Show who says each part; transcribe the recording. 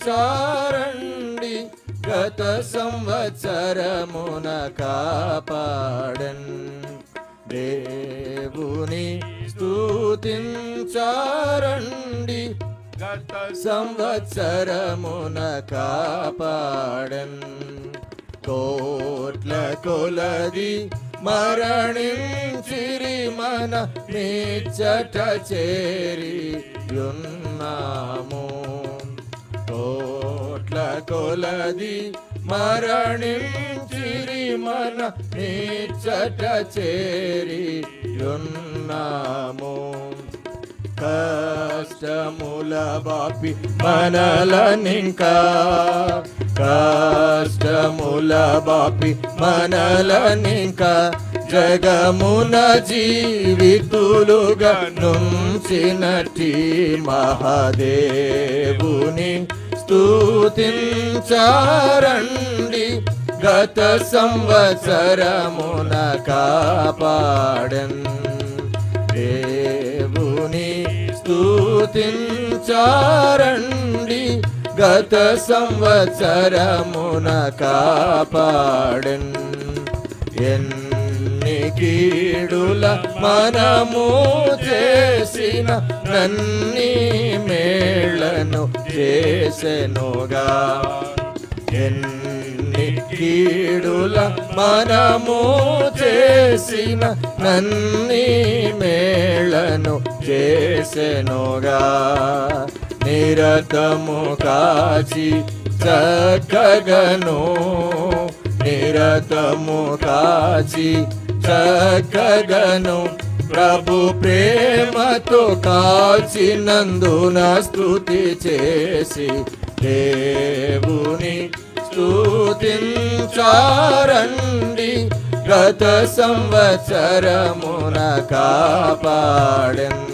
Speaker 1: స్తుతించారండి, గత సంవత్సరమున కాపాడన్. దేవుని స్తుతించారండి, గత సంవత్సరమున కాపాడన్. కోట్ల కొలది మరణించిరి మన నిచ్చట చేరి యున్నాము. కోట్ల కొలది మరణించిరి మన నిచ్చట చేరి యున్నాము. కష్టముల బాపి మనలనింకా, కష్టముల బాపి మనలనింకా జగమున జీవితులుగా నుంచినటి మహాదేవుని స్తుతించారండి, గత సంవత్సరమున కాపాడన్. దేవుని స్తుతించారండి, గత సంవత్సరమున కాపాడన్. ఎన్ని కీడుల మనము చేసిన నన్ని మేళ్లను చేసెనుగా. ఎన్ని కీడుల మనము చేసిన నన్ని మేళ్లను చేసెనుగా. నిరతము కాచి చక్కగను, నిరతము కాచి చక్కగను ప్రభు ప్రేమతో కాచినందున స్తుతి చేసి దేవుని స్తుతించారండి, గత సంవత్సరమున కాపాడన్.